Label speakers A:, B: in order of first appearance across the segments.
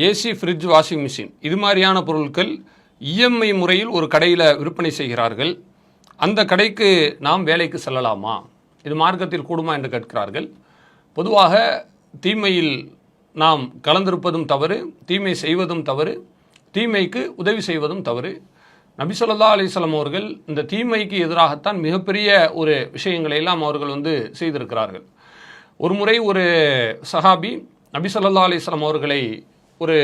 A: AC, fridge, washing machine இது மாதிரியான பொருட்கள் இஎம்ஐ முறையில் ஒரு கடையில் விற்பனை செய்கிறார்கள். அந்த கடைக்கு நாம் வேலைக்கு செல்லலாமா? இது மார்க்கத்தில் கூடுமா என்று கேட்கிறார்கள். பொதுவாக தீமையில் நாம் கலந்திருப்பதும் தவறு, தீமை செய்வதும் தவறு, தீமைக்கு உதவி செய்வதும் தவறு. நபி ஸல்லல்லாஹு அலைஹி வஸல்லம் அவர்கள் இந்த தீமைக்கு எதிராகத்தான் மிகப்பெரிய ஒரு விஷயங்களை எல்லாம் அவர்கள் செய்திருக்கிறார்கள். ஒரு முறை ஒரு சஹாபி நபி ஸல்லல்லாஹு அலைஹி வஸல்லம் அவர்களை ஒரு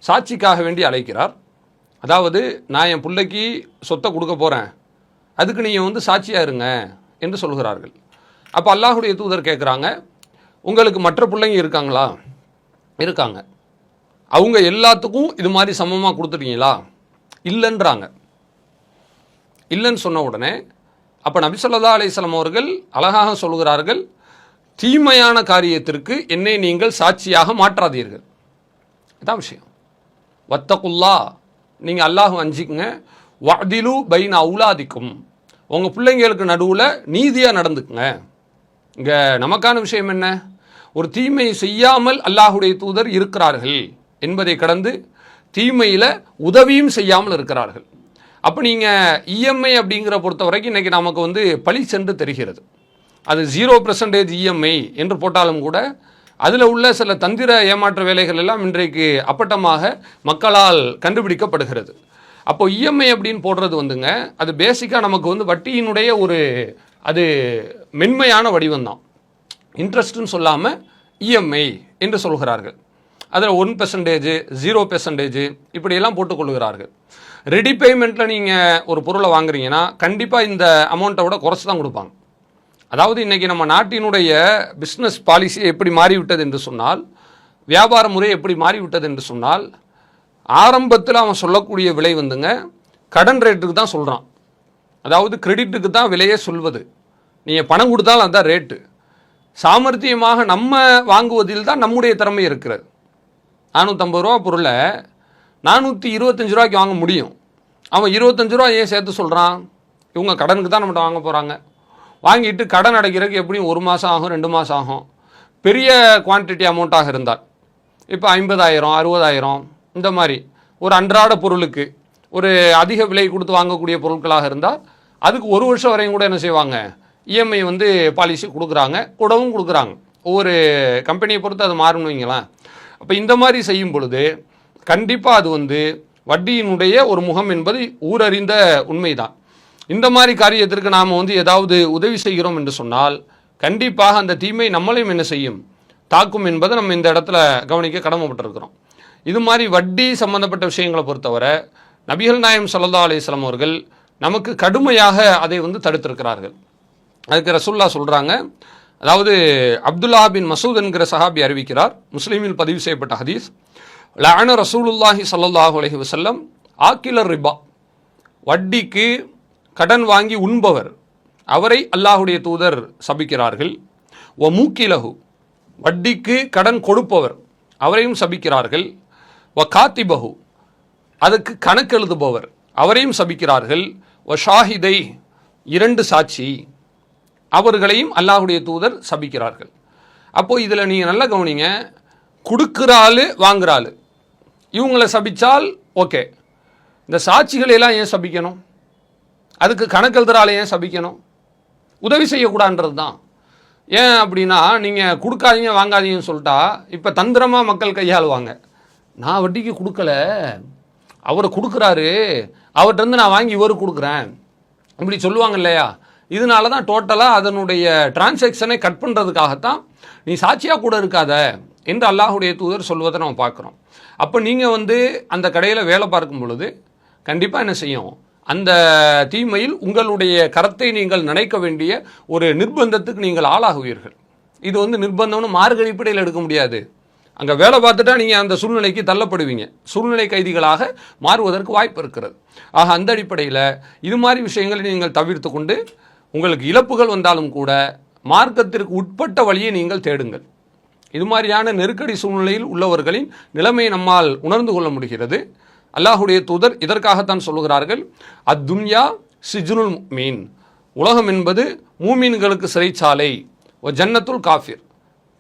A: சாட்சிக்காக வேண்டி அழைக்கிறார். அதாவது, நான் என் பிள்ளைக்கு சொத்தை கொடுக்க போகிறேன், அதுக்கு நீங்கள் சாட்சியாக இருங்க என்று சொல்கிறார்கள். அப்போ அல்லாஹுடைய தூதர் கேட்குறாங்க, உங்களுக்கு மற்ற பிள்ளைங்க இருக்காங்களா? இருக்காங்க. அவங்க எல்லாத்துக்கும் இது மாதிரி சமமாக கொடுத்துட்டீங்களா? இல்லைன்றாங்க. இல்லைன்னு சொன்ன உடனே அப்போ நபி ஸல்லல்லாஹு அலைஹி வஸல்லம் அவர்கள் அழகாக சொல்கிறார்கள், தீமையான காரியத்திற்கு என்னை நீங்கள் சாட்சியாக மாற்றாதீர்கள். இதான் விஷயம். வத்தகுல்லா, நீங்கள் அல்லாஹ் அஞ்சிக்குங்க. வஅதிலு பைன அவுலாதிக்கும், உங்கள் பிள்ளைங்களுக்கு நடுவில் நீதியாக நடந்துக்குங்க. இங்கே நமக்கான விஷயம் என்ன? ஒரு தீமை செய்யாமல் அல்லாஹுடைய தூதர் இருக்கிறார்கள் என்பதை கடந்து தீமையில் உதவியும் செய்யாமல் இருக்கிறார்கள். அப்போ நீங்கள் இஎம்ஐ அப்படிங்கிற பொறுத்த வரைக்கும் இன்றைக்கி நமக்கு பழி சென்று தெரிகிறது. அது 0% இஎம்ஐ என்று போட்டாலும் கூட அதில் உள்ள சில தந்திர ஏமாற்ற வேலைகள் எல்லாம் இன்றைக்கு அப்பட்டமாக மக்களால் கண்டுபிடிக்கப்படுகிறது. அப்போ இஎம்ஐ அப்படின்னு போடுறது அது பேசிக்காக நமக்கு வட்டியினுடைய அது மென்மையான வடிவம் தான். இன்ட்ரெஸ்ட்னு சொல்லாமல் இஎம்ஐ என்று சொல்கிறார்கள். அதில் 1%, 0% இப்படியெல்லாம் போட்டுக்கொள்கிறார்கள். ரெடி பேமெண்ட்டில் நீங்கள் ஒரு பொருளை வாங்குறீங்கன்னா கண்டிப்பாக இந்த அமௌண்ட்டை விட குறைச்சி தான் கொடுப்பாங்க. அதாவது இன்றைக்கி நம்ம நாட்டினுடைய பிஸ்னஸ் பாலிசி எப்படி மாறிவிட்டது என்று சொன்னால், வியாபார முறை எப்படி மாறிவிட்டது என்று சொன்னால், ஆரம்பத்தில் அவன் சொல்லக்கூடிய விலை கடன் ரேட்டுக்கு தான் சொல்கிறான். அதாவது கிரெடிட்டுக்கு தான் விலையே சொல்வது. நீங்கள் பணம் கொடுத்தாலும் அதுதான் ரேட்டு. சாமர்த்தியமாக நம்ம வாங்குவதில் தான் நம்முடைய திறமை இருக்கிறது. 450 ரூபா பொருளை 425 ரூபாய்க்கு வாங்க முடியும். அவன் 25 ரூபா ஏன் சேர்த்து சொல்கிறான்? இவங்க கடனுக்கு தான் நம்மகிட்ட வாங்க போகிறாங்க. வாங்கிட்டு கடன் அடைக்கிறதுக்கு எப்படியும் 1 மாதம் ஆகும், 2 மாதம் ஆகும். பெரிய குவான்டிட்டி அமௌண்ட்டாக இருந்தால் இப்போ 50,000, 60,000 இந்த மாதிரி ஒரு அன்றாட பொருளுக்கு ஒரு அதிக விலை கொடுத்து வாங்கக்கூடிய பொருட்களாக இருந்தால் அதுக்கு 1 வருஷம் வரையும் கூட என்ன செய்வாங்க, இஎம்ஐ பாலிசி கூடவும் கொடுக்குறாங்க. ஒவ்வொரு கம்பெனியை பொறுத்து அது மாறும்னு வைங்களேன். அப்போ இந்த மாதிரி செய்யும் பொழுது கண்டிப்பாக அது வட்டியினுடைய ஒரு முகம் என்பது ஊரறிந்த உண்மைதான். இந்த மாதிரி காரியத்திற்கு நாம் ஏதாவது உதவி செய்கிறோம் என்று சொன்னால் கண்டிப்பாக அந்த தீமை நம்மளையும் என்ன செய்யும், தாக்கும் என்பதை நம்ம இந்த இடத்துல கவனிக்க கடமைப்பட்டிருக்கிறோம். இது மாதிரி வட்டி சம்பந்தப்பட்ட விஷயங்களை பொறுத்தவரை நபிகள் நாயகம் ஸல்லல்லாஹு அலைஹி வஸல்லம் அவர்கள் நமக்கு கடுமையாக அதை தடுத்திருக்கிறார்கள். அதுக்கு ரசூலுல்லாஹ் சொல்கிறாங்க. அதாவது அப்துல்லா பின் மசூத் என்கிற சஹாபி அறிவிக்கிறார், முஸ்லீமில் பதிவு செய்யப்பட்ட ஹதீஸ். லஅன ரசூலுல்லாஹி ஸல்லல்லாஹு அலைஹி வஸல்லம் ஆக்கிலர் ரிபா, வட்டிக்கு கடன் வாங்கி உண்பவர் அவரை அல்லாஹுடைய தூதர் சபிக்கிறார்கள். ஒ மூக்கிலஹு, வட்டிக்கு கடன் கொடுப்பவர் அவரையும் சபிக்கிறார்கள். ஒ காத்திபஹு, அதுக்கு கணக்கு எழுதுபவர் அவரையும் சபிக்கிறார்கள். ஒ ஷாஹிதை, 2 சாட்சி அவர்களையும் அல்லாஹுடைய தூதர் சபிக்கிறார்கள். அப்போது இதில் நீங்கள் நல்லா கவனிங்க, கொடுக்குற ஆள் வாங்குற ஆள் இவங்களை சபித்தால் ஓகே, இந்த சாட்சிகளையெல்லாம் ஏன் சபிக்கணும்? அதுக்கு கணக்கெழுதுற ஆளை ஏன் சபிக்கணும்? உதவி செய்யக்கூடாதுன்றது தான். ஏன் அப்படின்னா, நீங்கள் கொடுக்காதீங்க வாங்காதீங்கன்னு சொல்லிட்டா இப்போ தந்திரமாக மக்கள் கையாளுவாங்க. நான் வட்டிக்கு கொடுக்கல, அவர் கொடுக்குறாரு, அவர்கிட்ட நான் வாங்கி இவருக்கு கொடுக்குறேன் இப்படி சொல்லுவாங்க இல்லையா? இதனால தான் டோட்டலாக அதனுடைய டிரான்சாக்ஷனை கட் பண்ணுறதுக்காகத்தான் நீ சாட்சியாக கூட இருக்காத என்று அல்லாஹுடைய தூதர் சொல்வதை நம்ம பார்க்குறோம். அப்போ நீங்கள் அந்த கடையில் வேலை பார்க்கும் பொழுது கண்டிப்பாக என்ன செய்யும், அந்த தீமையில் உங்களுடைய கரத்தை நீங்கள் நினைக்க வேண்டிய ஒரு நிர்பந்தத்துக்கு நீங்கள் ஆளாகுவீர்கள். இது நிர்பந்தம்னு மார்க்க அடிப்படையில் எடுக்க முடியாது. அங்கே வேலை பார்த்துட்டா நீங்கள் அந்த சூழ்நிலைக்கு தள்ளப்படுவீங்க, சூழ்நிலை கைதிகளாக மாறுவதற்கு வாய்ப்பு இருக்கிறது. ஆக அந்த அடிப்படையில் இது மாதிரி விஷயங்களை நீங்கள் தவிர்த்து கொண்டு உங்களுக்கு இழப்புகள் வந்தாலும் கூட மார்க்கத்திற்கு உட்பட்ட வழியை நீங்கள் தேடுங்கள். இது மாதிரியான நெருக்கடி சூழ்நிலையில் உள்ளவர்களின் நிலைமையை நம்மால் உணர்ந்து கொள்ள முடிகிறது. அல்லாஹுடைய தூதர் இதற்காகத்தான் சொல்லுகிறார்கள், அத்துன்யா சிஜ்னுல் முஃமின், உலகம் என்பது மூமீன்களுக்கு சிறைச்சாலை, ஒ ஜன்னத்துல் காஃபிர்,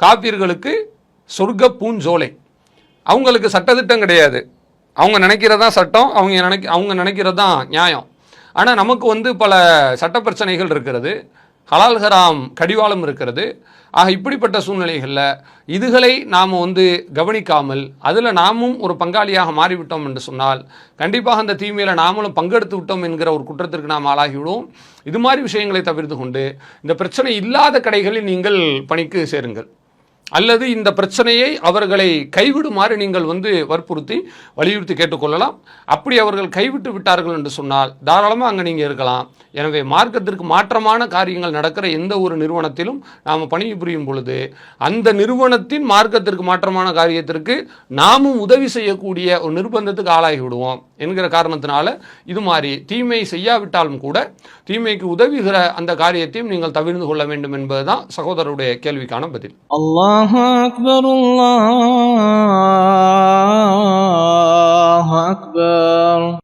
A: காஃபிர்களுக்கு சொர்க்க பூஞ்சோலை. அவங்களுக்கு சட்டத்திட்டம் கிடையாது. அவங்க நினைக்கிறதான் சட்டம், அவங்க நினைக்கிறது தான் நியாயம். ஆனால் நமக்கு பல சட்ட பிரச்சனைகள் இருக்கிறது, ஹலால் ஹராம் கடிவாளம் இருக்கிறது. ஆக இப்படிப்பட்ட சூழ்நிலைகளில் இதுகளை நாம் கவனிக்காமல் அதில் நாமும் ஒரு பங்காளியாக மாறிவிட்டோம் என்று சொன்னால் கண்டிப்பாக அந்த தீமையில் நாமளும் பங்கெடுத்து விட்டோம் என்கிற ஒரு குற்றத்திற்கு நாம் ஆளாகிவிடுவோம். இது மாதிரி விஷயங்களை தவிர்த்து கொண்டு இந்த பிரச்சனை இல்லாத கடைகளில் நீங்கள் பணிக்கு சேருங்கள், அல்லது இந்த பிரச்சனையை அவர்களை கைவிடுமாறு நீங்கள் வற்புறுத்தி வலியுறுத்தி கேட்டுக்கொள்ளலாம். அப்படி அவர்கள் கைவிட்டு விட்டார்கள் என்று சொன்னால் தாராளமாக அங்கே நீங்கள் இருக்கலாம். எனவே மார்க்கத்திற்கு மாற்றமான காரியங்கள் நடக்கிற எந்த ஒரு நிறுவனத்திலும் நாம் பணிபுரியும் பொழுது அந்த நிறுவனத்தின் மார்க்கத்திற்கு மாற்றமான காரியத்திற்கு நாமும் உதவி செய்யக்கூடிய ஒரு நிர்பந்தத்துக்கு ஆளாகி விடுவோம் என்கிற காரணத்தினால இது மாதிரி தீமை செய்யாவிட்டாலும் கூட தீமைக்கு உதவுகிற அந்த காரியத்தையும் நீங்கள் தவிர்த்து கொள்ள வேண்டும் என்பதுதான் சகோதரருடைய கேள்விக்கான பதில்.
B: அல்லாஹு அக்பர், அல்லாஹு அக்பர்.